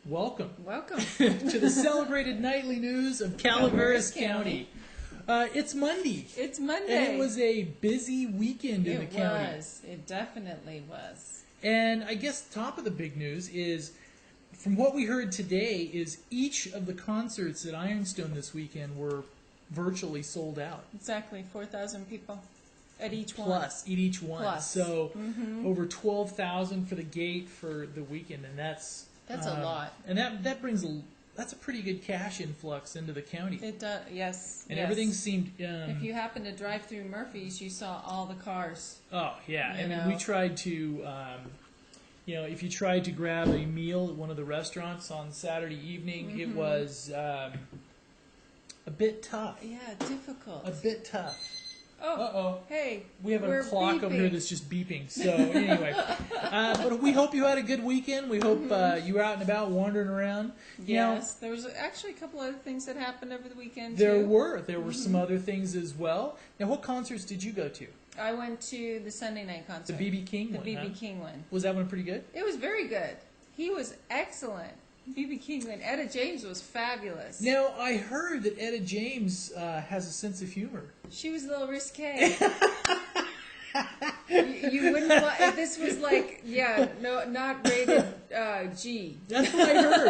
Welcome. Welcome. To the celebrated nightly news of Calaveras County. It's Monday. It's Monday. And it was a busy weekend in the county. It was. It definitely was. And I guess top of the big news is, from what we heard today, is each of the concerts at Ironstone this weekend were virtually sold out. Exactly. 4,000 people at each one. Plus, at each one. Plus. So over 12,000 for the gate for the weekend, and that's a lot. And that brings that's a pretty good cash influx into the county. It does. Yes. And yes. everything seemed. If you happen to drive through Murphy's, you saw all the cars. Oh yeah, You I mean know. we tried to. If you tried to grab a meal at one of the restaurants on Saturday evening, it was a bit tough. Yeah, difficult. A bit tough. Oh. Uh-oh. Hey. We have a we're clock over beeping. here that's just beeping. So anyway, but we hope you had a good weekend. We hope you were out and about wandering around. Yes, there was actually a couple other things that happened over the weekend There too. were some other things as well. Now, what concerts did you go to? I went to the Sunday night The concert. BB King The one. BB huh? King one. Was that one pretty good? It was very good. He was excellent. BB King and Etta James was fabulous. Now, I heard that Etta James has a sense of humor. She was a little risque. you wouldn't. This was like, not rated G. That's what I heard.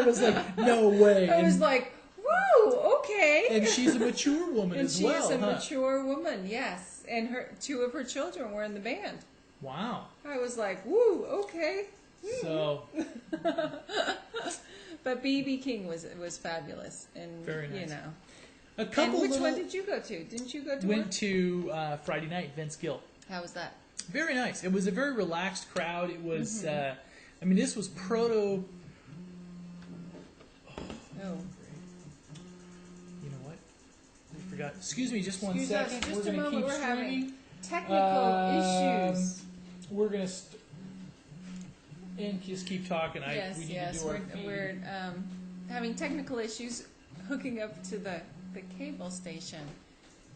I was like, no way. I was like, whoa, okay. And she's a mature woman And as she well. is a huh? mature woman, yes. And two of her children were in the band. Wow. I was like, woo, okay. So. But BB King was fabulous, and Very nice. you know. A couple And which one did you go to? Didn't you go to went one? to Friday night, Vince Gill. How was that? Very nice. It was a very relaxed crowd. It was, this was proto. Oh. You know what? I forgot. Excuse me, just one Excuse us, second. just We're a going to moment. keep We're having streaming. technical issues. We're going to. And just keep talking. We need to do our feed. We're having technical issues hooking up to the cable station.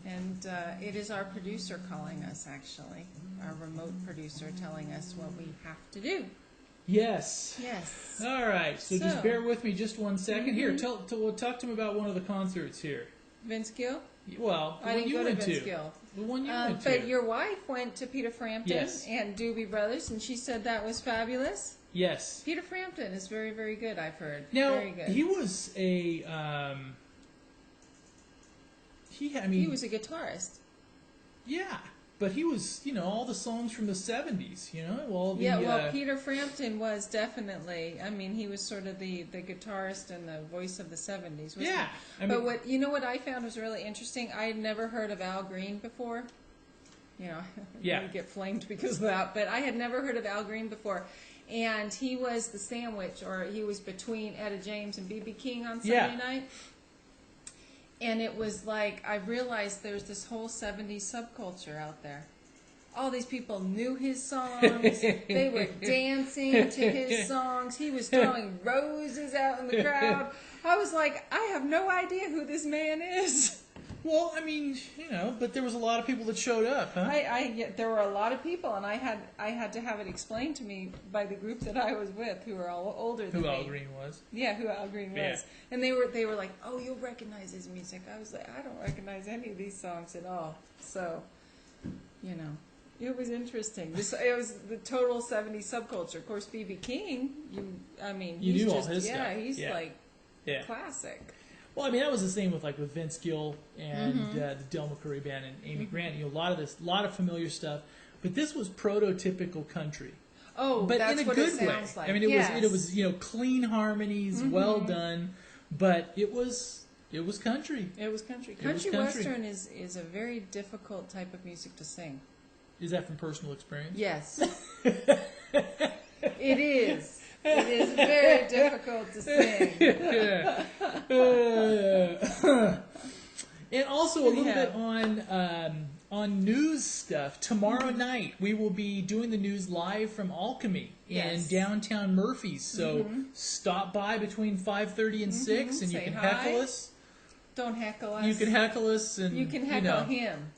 And it is our producer calling us, actually. Our remote producer telling us what we have to do. Yes. Yes. All right. So just bear with me just one second. Here, talk to me about one of the concerts here. Vince Gill? Well, the I one didn't you go to went Vince to. Gill. The one you went to. But your wife went to Peter Frampton Yes. and Doobie Brothers, and she said that was fabulous. Yes. Peter Frampton is very, very good, I've heard. Now, very good. he was a. He was a guitarist. Yeah, but he was, all the songs from the 70s, all the... Well, Peter Frampton was definitely, he was sort of the guitarist and the voice of the 70s, wasn't Yeah. he? But what I found was really interesting, I had never heard of Al Green before. Yeah. I would get flamed because of that, but I had never heard of Al Green before. And he was the sandwich, or he was between Etta James and BB King on Sunday night. And it was like, I realized there's this whole 70s subculture out there. All these people knew his songs. They were dancing to his songs. He was throwing roses out in the crowd. I was like, I have no idea who this man is. Well, but there was a lot of people that showed up, huh? There were a lot of people, and I had to have it explained to me by the group that I was with, who were all older than me. Who Al Green was. Yeah, who Al Green was. Yeah. And they were like, oh, you'll recognize his music. I was like, I don't recognize any of these songs at all. So, it was interesting. It was the total 70s subculture. Of course, B.B. King, he's knew all just, his stuff. He's Yeah. like Yeah. classic. Well, that was the same with Vince Gill and the Del McCoury Band and Amy Grant. A lot of familiar stuff. But this was prototypical country. Oh, but that's in a what good it way. sounds like. It was clean harmonies, well done, but it was country. It was country. Country. Western is a very difficult type of music to sing. Is that from personal experience? Yes. It is. It is very difficult to sing. And also a little bit on news stuff. Tomorrow night we will be doing the news live from Alchemy in downtown Murphy's. So stop by between 5:30 and 6, and you Say can hi. heckle us. Don't heckle us. You can heckle us, and you can heckle you know. him.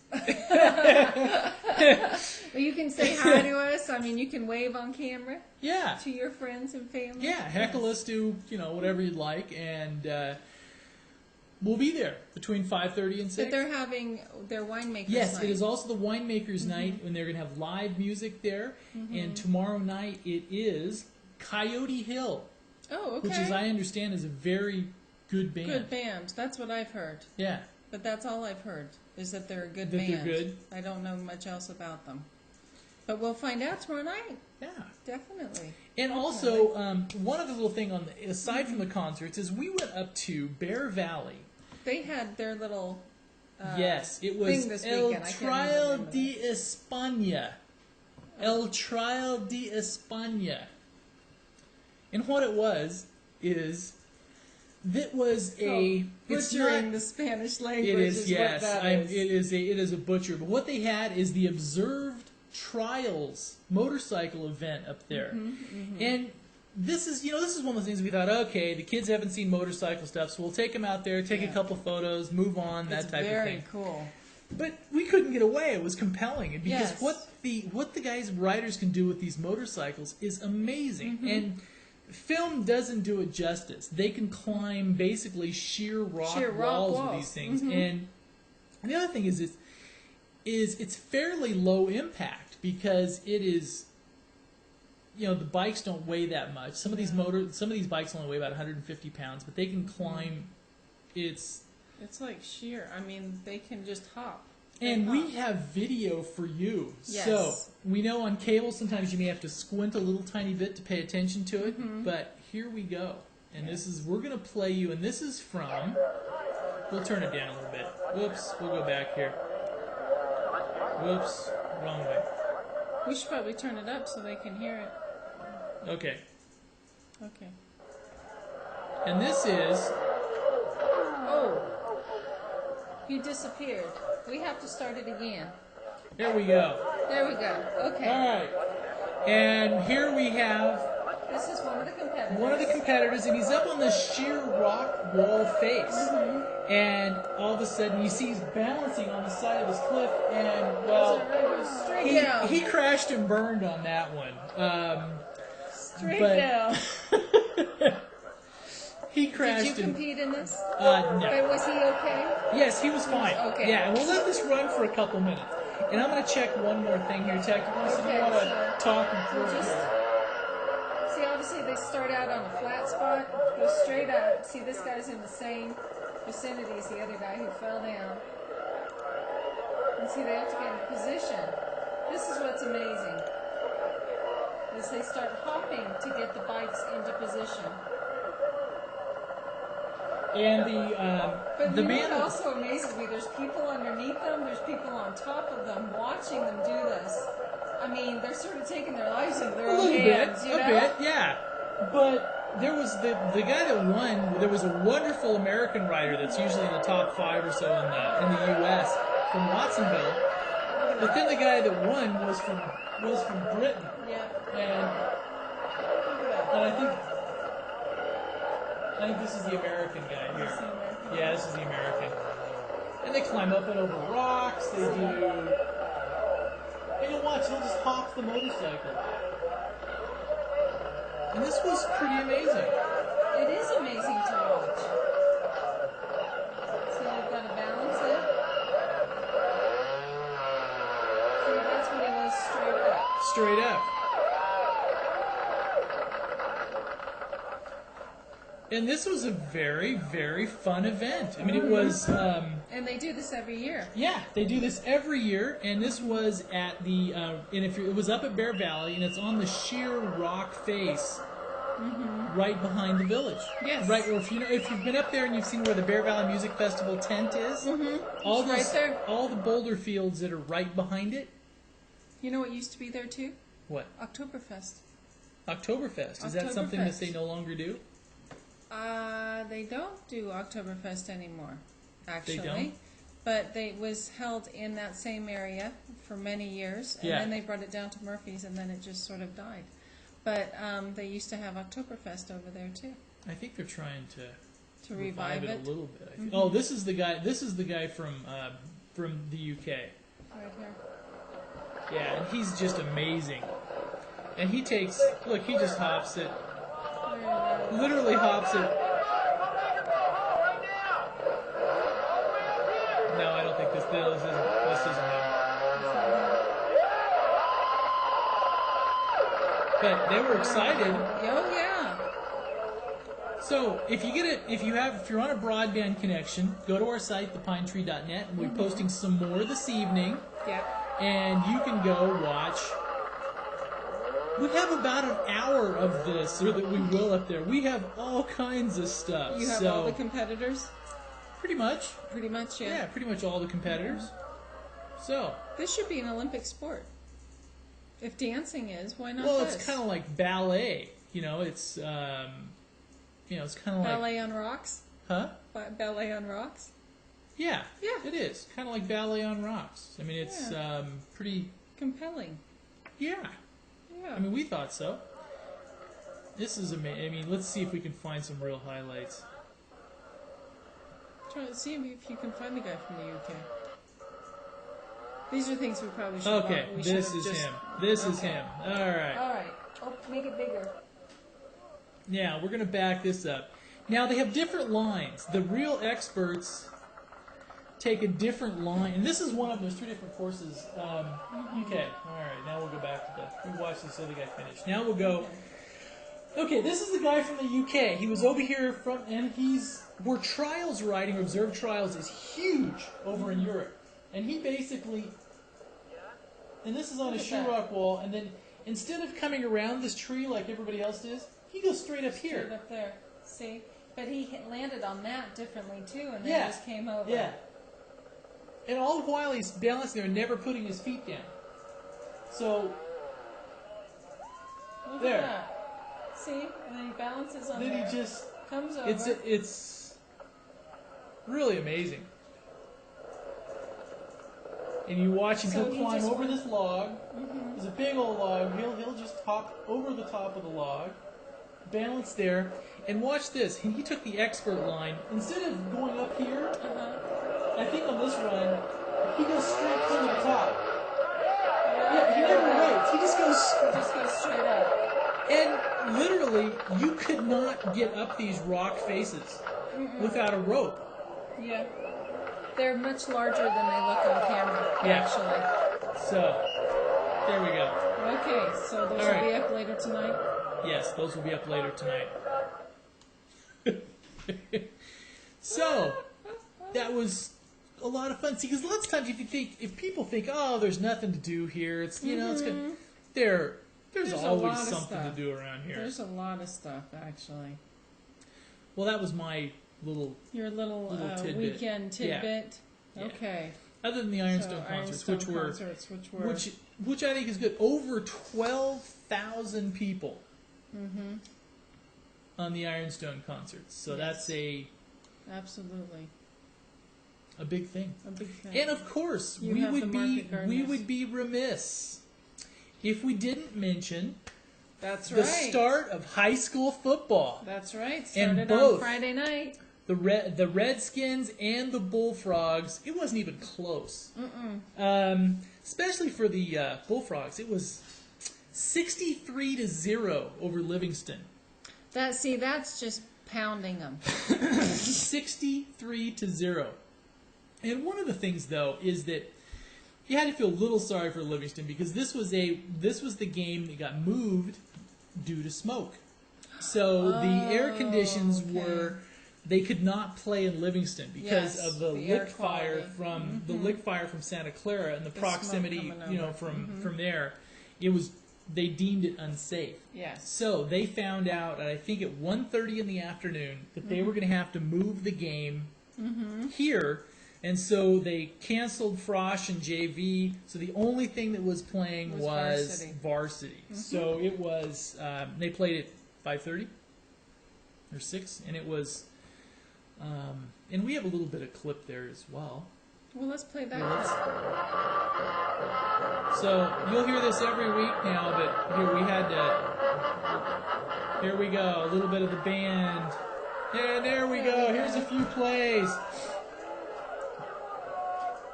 You can say hi to us. I mean, you can wave on camera. Yeah. To your friends and family. Yeah, heckle us, do whatever you'd like, and we'll be there between 5:30 and 6. But they're having their winemakers Yes, night. it is also the winemakers night, and they're going to have live music there. And tomorrow night it is Coyote Hill, Oh, okay. which, as I understand, is a very good band. Good band. That's what I've heard. Yeah. But that's all I've heard, is that they're a good That band. they're good? I don't know much else about them. But we'll find out tomorrow night. Yeah. Definitely. And also, one other little thing aside from the concerts is we went up to Bear Valley. They had their little Yes, it was thing this El weekend. I can't Trial remember de España. El Trial de España. And what it was is that was a it's butchering not, the Spanish language. it is, yes, what that is. it is a butcher. But what they had is the Observed Trials motorcycle event up there. And this is one of the things we thought, okay, the kids haven't seen motorcycle stuff, so we'll take them out there, take a couple photos, move on, that type of thing. Very cool. But we couldn't get away. It was compelling, and because Yes. what the guys riders can do with these motorcycles is amazing. And film doesn't do it justice. They can climb basically sheer rock walls with these things. And the other thing is it's fairly low impact because it is, the bikes don't weigh that much. Some of these bikes only weigh about 150 pounds, but they can climb. It's like sheer. I mean, they can just hop. And we have video for you. Yes. So we know on cable sometimes you may have to squint a little tiny bit to pay attention to it, but here we go. And we're going to play you, and this is from, we'll turn it down a little bit. Whoops, we'll go back here. Whoops, wrong way. We should probably turn it up so they can hear it. Okay. Okay. And this is, Oh, you disappeared. We have to start it again. there we go. There we go. Okay. All right. And here we have This is one of the competitors. one of the competitors, and he's up on the sheer rock wall face. And all of a sudden, you see he's balancing on the side of this cliff, and, well, Straight down. he crashed and burned on that one. Straight but- down. He crashed. Did you compete in this? No. But was he okay? Yes, he was fine. Okay. Yeah, and we'll let this run for a couple minutes. And I'm going to check one more thing here, Tech. You want to talk and We'll through just see. Obviously, they start out on a flat spot, go straight up. See, this guy's in the same vicinity as the other guy who fell down. And see, they have to get in position. This is what's amazing. Is they start hopping to get the bikes into position. And But the you know man what also amazes me? There's people underneath them. There's people on top of them watching them do this. I mean, they're sort of taking their lives into their own hands. a bit, yeah. But there was the guy that won. There was a wonderful American rider that's usually in the top 5 or so in the U.S. from Watsonville. But then the guy that won was from Britain. Yeah. And I think this is the American guy here. Yeah, this is the American. And they climb up and over rocks. They do. And you'll watch, he'll just hop the motorcycle. And this was pretty amazing. It is amazing to watch. See, they've got to balance it. See, that's what it was straight up. Straight up. And this was a very, very fun event. I mean, it was... And they do this every year. Yeah, they do this every year, and this was at the... it was up at Bear Valley, and it's on the sheer rock face right behind the village. Yes. Right, or if you've been up there and you've seen where the Bear Valley Music Festival tent is, all It's right there. all the boulder fields that are right behind it. You know what used to be there too? What? Oktoberfest. Oktoberfest. Is that something that Oktoberfest. they no longer do? They don't do Oktoberfest anymore, actually. They don't? But it was held in that same area for many years, and Yeah. then they brought it down to Murphy's, and then it just sort of died. But they used to have Oktoberfest over there too. I think they're trying to to revive it a little bit. I think. Oh, this is the guy. This is the guy from the UK. Right here. Yeah, and he's just amazing. And he takes, look, he just hops it. Literally hops it. No, I don't think this isn't him. But they were excited. Oh yeah. So if you're on a broadband connection, go to our site, thepinetree.net, and we're posting some more this evening. Yep. And you can go watch. We have about an hour of this, or that we will up there. We have all kinds of stuff. You have all the competitors? Pretty much. Pretty much, yeah. Yeah, pretty much all the competitors. So. This should be an Olympic sport. If dancing is, why not Well, this? it's kind of like ballet. It's it's kind of like... Ballet on rocks? Huh? Ballet on rocks? Yeah. Yeah. It is. Kind of like ballet on rocks. I mean, it's pretty... compelling. Yeah. Yeah. I mean, we thought so. This is amazing. I mean, let's see if we can find some real highlights. Try to see if you can find the guy from the UK. These are things we probably should Okay, this is him. This is him. All right. All right. Oh, make it bigger. Yeah, we're going to back this up. Now, they have different lines. The real experts take a different line. And this is one of them. There's 3 different courses. UK. All right, now we'll go back to we watched this other guy finish. Now we'll go... Okay, this is the guy from the UK. He was over here and where trials riding, or observed trials, is huge over in Europe. And he basically... And this is on a sheer rock wall, and then instead of coming around this tree like everybody else does, he goes straight up here. Straight up there. See? But he landed on that differently, too, and then just came over. Yeah. And all the while he's balancing there and never putting his feet down. So... Look there. At that. See? And then he balances on then there. He just... Comes over. It's really amazing. And you watch him, he'll climb over this log. There's a big old log. He'll just hop over the top of the log, balance there, and watch this. He took the expert line. Instead of going up here, I think on this run, he goes straight to the top. Yeah, he never waits. He just goes straight up. And literally, you could not get up these rock faces without a rope. Yeah. They're much larger than they look on camera, actually. So, there we go. Okay, so those will be up later tonight? Yes, those will be up later tonight. So, that was a lot of fun. See, because lots of times if people think, oh, there's nothing to do here, it's, it's good. There's always something to do around here. There's a lot of stuff, actually. Well, that was my your little tidbit. weekend tidbit. Yeah. Okay. Other than the Ironstone concerts, which I think is good. Over 12,000 people on the Ironstone concerts. So that's absolutely a big thing. A big thing. And of course, we would be remiss if we didn't mention the start of high school football. That's right. Started on Friday night. The Redskins and the Bullfrogs, it wasn't even close. Especially for the Bullfrogs, it was 63-0 over Livingston. That's just pounding them. 63-0. And one of the things, though, is that you had to feel a little sorry for Livingston because this was the game that got moved due to smoke. So the air conditions were. They could not play in Livingston because of the lick fire from the lick fire from Santa Clara and the proximity, from there. They deemed it unsafe. Yes. So they found out, I think at 1:30 in the afternoon, that they were going to have to move the game here, and so they canceled Frosh and JV. So the only thing that was playing was varsity. So it was they played at 5:30 or 6, and it was. And we have a little bit of clip there as well. Well, let's play that. So you'll hear this every week now, but here we go. A little bit of the band. And there we go. Here's a few plays.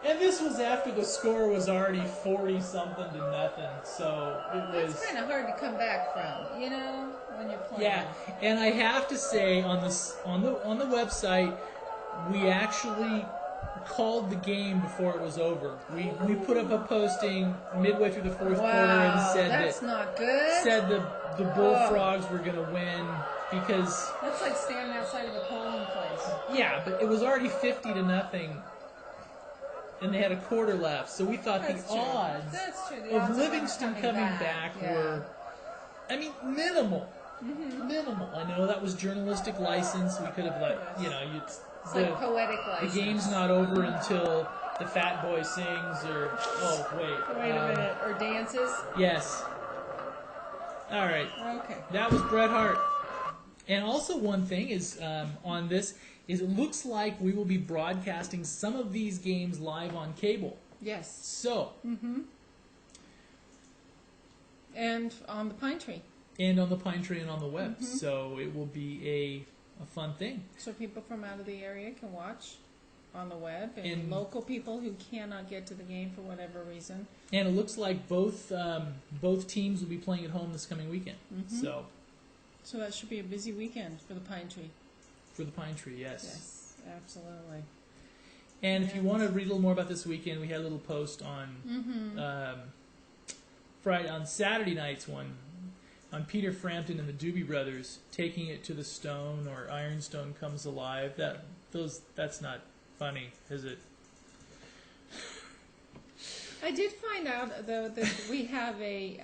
And this was after the score was already 40-something to nothing. So it was... It's kind of hard to come back from, you know, when you're playing. Yeah, and I have to say, on the website, we actually called the game before it was over. We put up a posting midway through the fourth quarter and said that's not good. Said the Bullfrogs were going to win because that's like standing outside of a polling place. Yeah, but it was already 50 to nothing, and they had a quarter left. So we thought the odds of Livingston coming back were, I mean, minimal. Mm-hmm. Minimal. I know that was journalistic license. We could have it's like poetic license. The game's not over until the fat boy sings or wait a minute, or dances. Yes. All right. Okay. That was Bret Hart. And also one thing is on this is it looks like we will be broadcasting some of these games live on cable. Yes. So. Mm-hmm. And on the Pine Tree. And on the Pine Tree and on the web. Mm-hmm. So it will be a fun thing. So people from out of the area can watch on the web, and local people who cannot get to the game for whatever reason. And it looks like both teams will be playing at home this coming weekend. Mm-hmm. So that should be a busy weekend for the Pine Tree. For the Pine Tree, yes. Yes, absolutely. And if you want to read a little more about this weekend, we had a little post on Friday, on Saturday night's one, on Peter Frampton and the Doobie Brothers taking it to the stone, or Ironstone comes alive. That's not funny, is it? I did find out though that we have a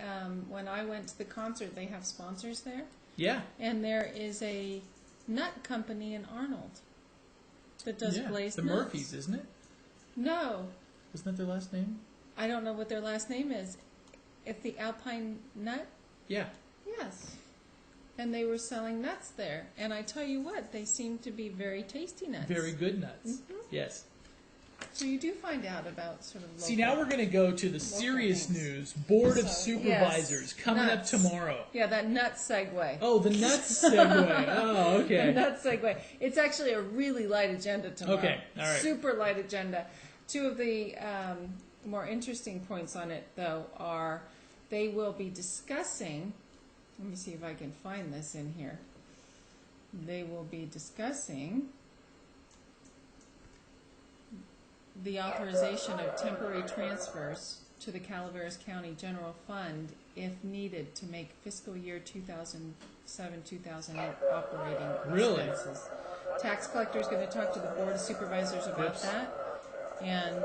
when I went to the concert, they have sponsors there. Yeah. And there is a nut company in Arnold that does glazed the nuts. Murphys, isn't it? No. Isn't that their last name? I don't know what their last name is. If the Alpine Nut? Yeah. Yes. And they were selling nuts there. And I tell you what, they seem to be very tasty nuts. Very good nuts. Mm-hmm. Yes. So you do find out about sort of local. See, now we're going to go to the serious news. Board of Supervisors coming nuts. up tomorrow. Yeah, that nut segue. Oh, the nuts segue. Oh, okay. The nut segue. It's actually a really light agenda tomorrow. Okay, all right. Super light agenda. Two of the more interesting points on it, though, are they will be discussing. Let me see if I can find this in here. They will be discussing the authorization of temporary transfers to the Calaveras County General Fund if needed to make fiscal year 2007-2008 operating expenses. Tax collector is going to talk to the Board of Supervisors about that. And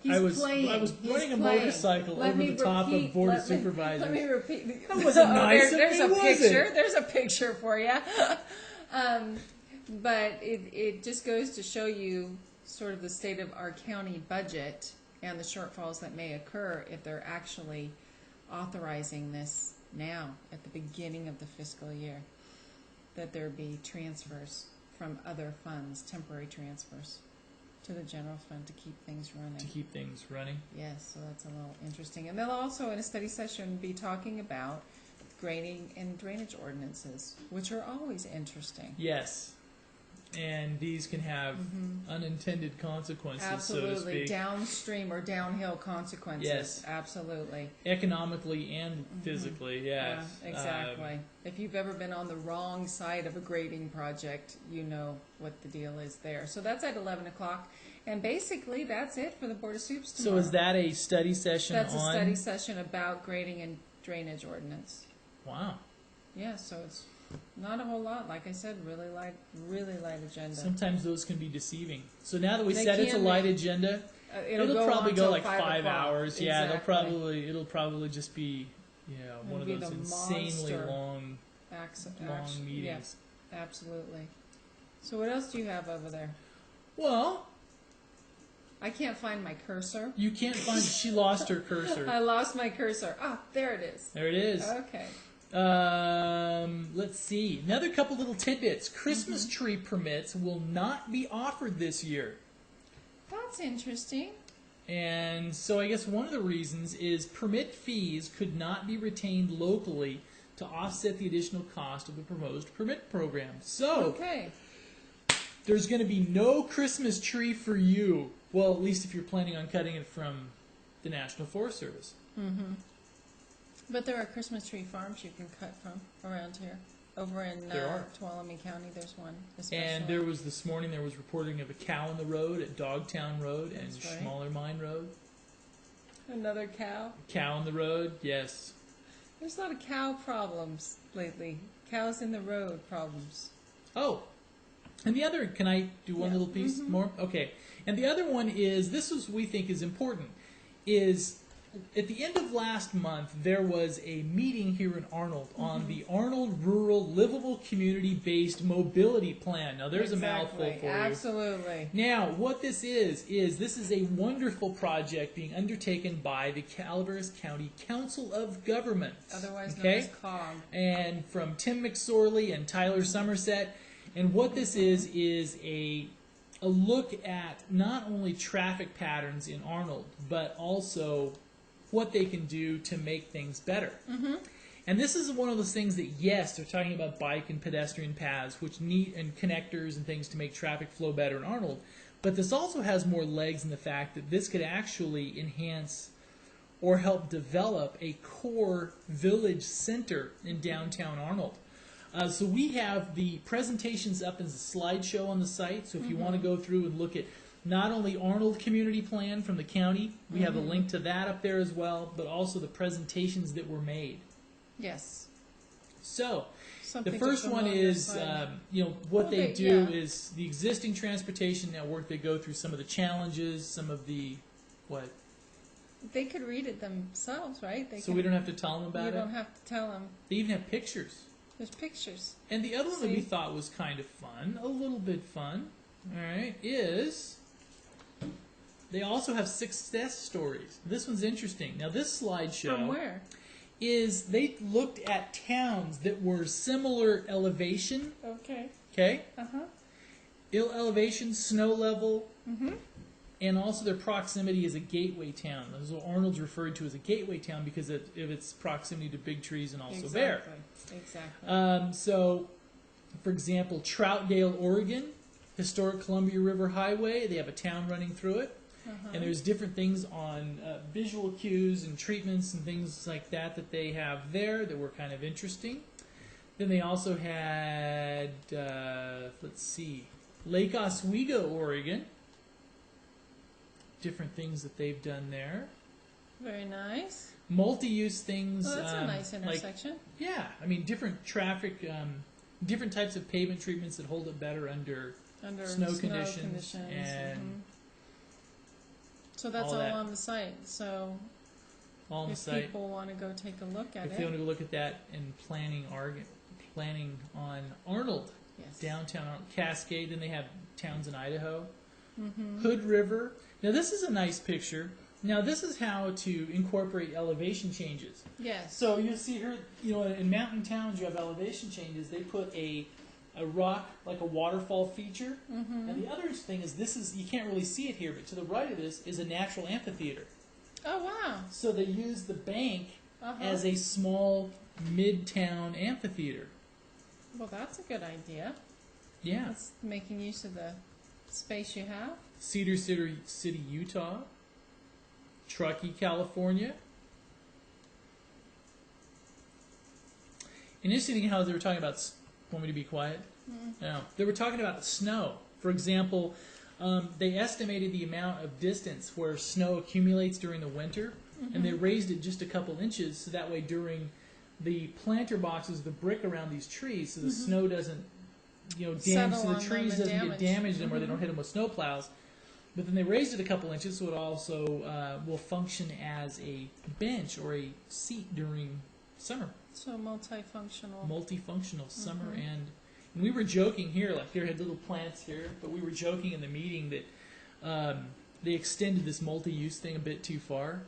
I was running a motorcycle over the top of Board of Supervisors. Let me repeat. That wasn't nice. There's a picture. There's a picture for you. But it just goes to show you sort of the state of our county budget and the shortfalls that may occur if they're actually authorizing this now at the beginning of the fiscal year, that there be transfers from other funds, temporary transfers to the general fund to keep things running. To keep things running? Yes, so that's a little interesting. And they'll also, in a study session, be talking about grading and drainage ordinances, which are always interesting. Yes. And these can have unintended consequences, absolutely. So to speak. Downstream or downhill consequences. Yes. Absolutely. Economically and physically, yes. Yeah, exactly. If you've ever been on the wrong side of a grading project, you know what the deal is there. So that's at 11 o'clock. And basically, that's it for the Board of Soups tomorrow. So is that a study session That's a study session about grading and drainage ordinance. Wow. Yeah, so it's not a whole lot. Like I said, really light agenda. Sometimes those can be deceiving. So now that we said it's a light agenda, it'll probably go like 5 hours. Exactly. Yeah, it'll probably just be, one of those insanely long meetings. Yeah, absolutely. So what else do you have over there? Well, I can't find my cursor. You can't find. She lost her cursor. I lost my cursor. Ah, there it is. There it is. Okay. Let's see. Another couple little tidbits. Christmas tree permits will not be offered this year. That's interesting. And so I guess one of the reasons is permit fees could not be retained locally to to offset the additional cost of the proposed permit program. So, okay. There's going to be no Christmas tree for you. Well, at least if you're planning on cutting it from the National Forest Service. Mm-hmm. But there are Christmas tree farms you can cut from around here. Over in Tuolumne County, there's one. Especially. And there was this morning, there was reporting of a cow in the road at Dogtown Road and Schmaler Mine Road. Another cow? Cow in the road, yes. There's a lot of cow problems lately. Cows in the road problems. Oh, and the other, can I do one little piece more? Okay. And the other one is, this is we think is important, is at the end of last month, there was a meeting here in Arnold on the Arnold Rural Livable Community-Based Mobility Plan. Now, there's a mouthful for you. Absolutely. Now, what this is this is a wonderful project being undertaken by the Calaveras County Council of Governments. Otherwise known as COG. And from Tim McSorley and Tyler Somerset. And what this is a look at not only traffic patterns in Arnold, but also what they can do to make things better. Mm-hmm. And this is one of those things that, yes, they're talking about bike and pedestrian paths, which need, and connectors and things to make traffic flow better in Arnold. But this also has more legs in the fact that this could actually enhance or help develop a core village center in downtown Arnold. So we have the presentations up as a slideshow on the site. So if you want to go through and look at not only Arnold Community Plan from the county, we have a link to that up there as well, but also the presentations that were made. Yes. So the first one is, what they do is the existing transportation network. They go through some of the challenges, some of the, what? They could read it themselves, right? We don't have to tell them about it? You don't have to tell them. They even have pictures. There's pictures. And the other one that we thought was kind of fun, a little bit fun, all right, is they also have success stories. This one's interesting. Now, this slideshow... From where? Is they looked at towns that were similar elevation. Okay. Okay? Uh-huh. Elevation, snow level, and also their proximity as a gateway town. So Arnold's referred to as a gateway town because of its proximity to big trees and also bear. Exactly. So, for example, Troutdale, Oregon, historic Columbia River Highway, they have a town running through it. And there's different things on visual cues and treatments and things like that that they have there that were kind of interesting. Then they also had, Lake Oswego, Oregon. Different things that they've done there. Very nice. Multi-use things. Well, that's a nice intersection. Different traffic, different types of pavement treatments that hold it better under snow conditions. And so that's all on the site. So all on the site. If people want to go take a look at it. If they want to go look at that and planning on Arnold, downtown Arnold, Cascade, then they have towns in Idaho. Hood River. Now this is a nice picture. Now this is how to incorporate elevation changes. Yes. So you'll see here, in mountain towns you have elevation changes. They put a rock, like a waterfall feature. And the other thing is, you can't really see it here, but to the right of this is a natural amphitheater. Oh, wow. So they use the bank as a small mid-town amphitheater. Well, that's a good idea. Yeah. That's making use of the space you have. Cedar City, Utah. Truckee, California. And interesting how they were talking about... Want me to be quiet? No. They were talking about snow. For example, they estimated the amount of distance where snow accumulates during the winter, and they raised it just a couple inches, so that way during the planter boxes, the brick around these trees, so the snow doesn't, damage, so the trees doesn't get damaged or they don't hit them with snow plows. But then they raised it a couple inches, so it also will function as a bench or a seat during summer. So multifunctional. Multifunctional, summer and we were joking here, like here had little plants here, but we were joking in the meeting that they extended this multi-use thing a bit too far,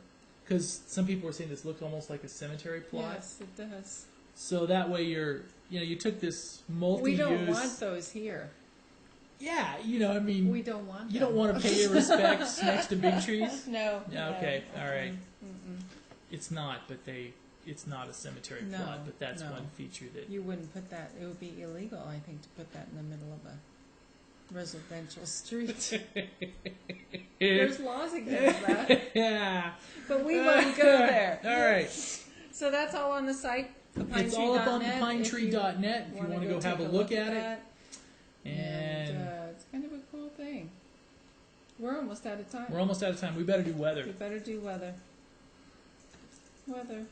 because some people were saying this looked almost like a cemetery plot. Yes, it does. So that way you took this multi-use. We don't want those here. Yeah, we don't want them. You don't want to pay your respects next to big trees? No. Yeah, okay, no. all right. It's not, but they it's not a cemetery No, plot, but that's no. one feature that You wouldn't put that. It would be illegal, I think, to put that in the middle of a residential street. There's laws against that. Yeah. But we won't go there. All right. So that's all on the site. It's all up on thepinetree.net if you want to go have a look at it. And it's kind of a cool thing. We're almost out of time. we're almost out of time. We better do weather. We better do weather. Weather.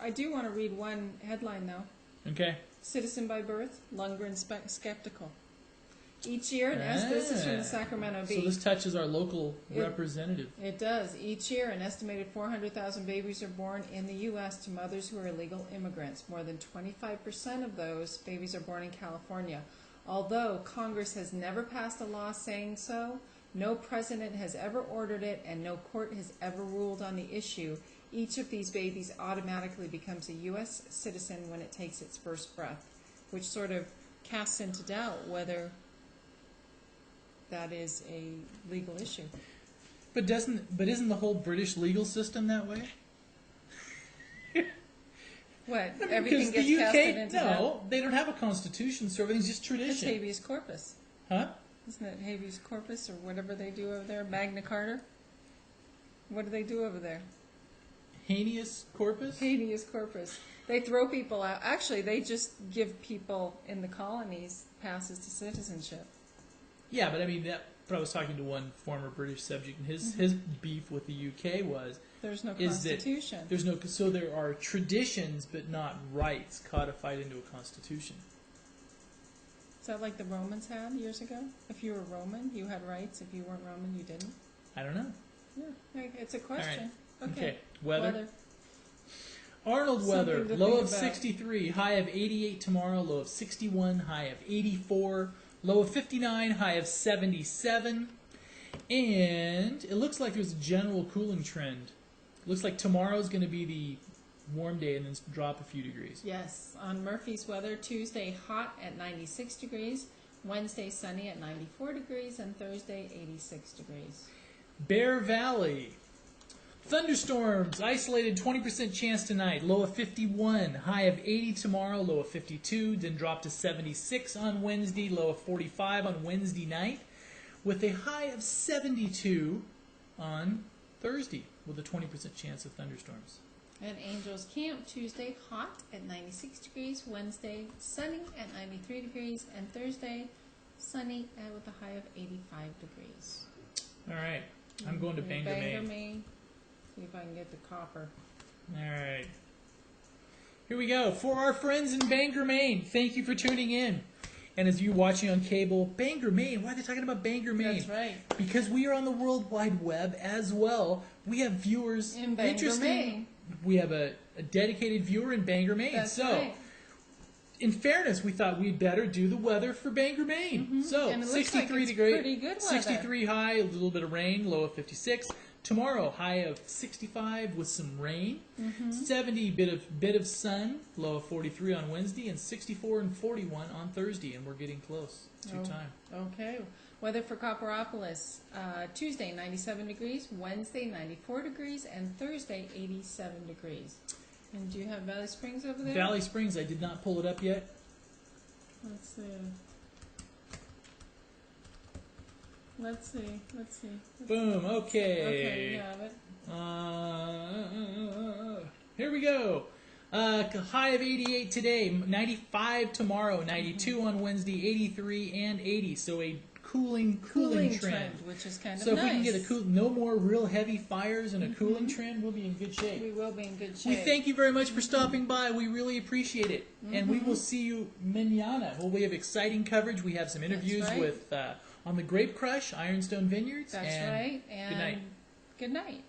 I do want to read one headline, though. Okay. Citizen by birth, Lundgren skeptical. Each year, this is from the Sacramento Bee. So this touches our local representative. It does. Each year, an estimated 400,000 babies are born in the U.S. to mothers who are illegal immigrants. More than 25% of those babies are born in California. Although Congress has never passed a law saying so, no president has ever ordered it, and no court has ever ruled on the issue, each of these babies automatically becomes a U.S. citizen when it takes its first breath, which sort of casts into doubt whether that is a legal issue. But isn't the whole British legal system that way? What? I mean, Everything gets the UK, casted into that? no, they don't have a constitution, so everything's just It's tradition. habeas corpus. Huh? Isn't it habeas corpus or whatever they do over there? Magna Carta? What do they do over there? Habeas corpus? Habeas corpus. They throw people out. Actually, they just give people in the colonies passes to citizenship. Yeah, but I mean, but I was talking to one former British subject, and his beef with the UK was There's no is that constitution. so there are traditions but not rights codified into a constitution. Is that like the Romans had years ago? If you were Roman, you had rights. If you weren't Roman, you didn't. I don't know. Yeah, it's a question. Okay. Weather. Arnold weather. Something to Low think of about. 63, high of 88 tomorrow. Low of 61, high of 84. Low of 59, high of 77. And it looks like there's a general cooling trend. Looks like tomorrow's going to be the warm day and then drop a few degrees. Yes, on Murphy's weather, Tuesday hot at 96 degrees, Wednesday sunny at 94 degrees, and Thursday 86 degrees. Bear Valley. Thunderstorms, isolated 20% chance tonight, low of 51, high of 80 tomorrow, low of 52, then drop to 76 on Wednesday, low of 45 on Wednesday night, with a high of 72 on Thursday, with a 20% chance of thunderstorms. And Angels Camp, Tuesday hot at 96 degrees, Wednesday sunny at 93 degrees, and Thursday sunny with a high of 85 degrees. All right, I'm going to Bangor, Maine. See if I can get the copper. All right. Here we go. For our friends in Bangor, Maine, thank you for tuning in. And as you're watching on cable, Bangor, Maine. Why are they talking about Bangor, Maine? That's right. Because we are on the World Wide Web as well. We have viewers In Bangor, Maine. We have a dedicated viewer in Bangor, Maine. That's so, right. in fairness, we thought we'd better do the weather for Bangor, Maine. Mm-hmm. So, and it 63 looks like it's degrees, pretty good weather. 63 high, a little bit of rain, low of 56. Tomorrow, high of 65 with some rain. 70, bit of sun, low of 43 on Wednesday, and 64 and 41 on Thursday. And we're getting close to time. Okay. Weather for Copperopolis. Tuesday, 97 degrees. Wednesday, 94 degrees. And Thursday, 87 degrees. And do you have Valley Springs over there? Valley Springs, I did not pull it up yet. Let's see. Let's see. Boom, okay. Okay, you have it. Here we go. High of 88 today, 95 tomorrow, 92 on Wednesday, 83 and 80. So a cooling trend, which is kind of so if nice. we can get no more real heavy fires and a cooling trend, we'll be in good shape. We will be in good shape. We thank you very much for stopping by. We really appreciate it. And we will see you mañana. Well, we have exciting coverage. We have some interviews with on the Grape Crush, Ironstone Vineyards. That's right. And good night. Good night.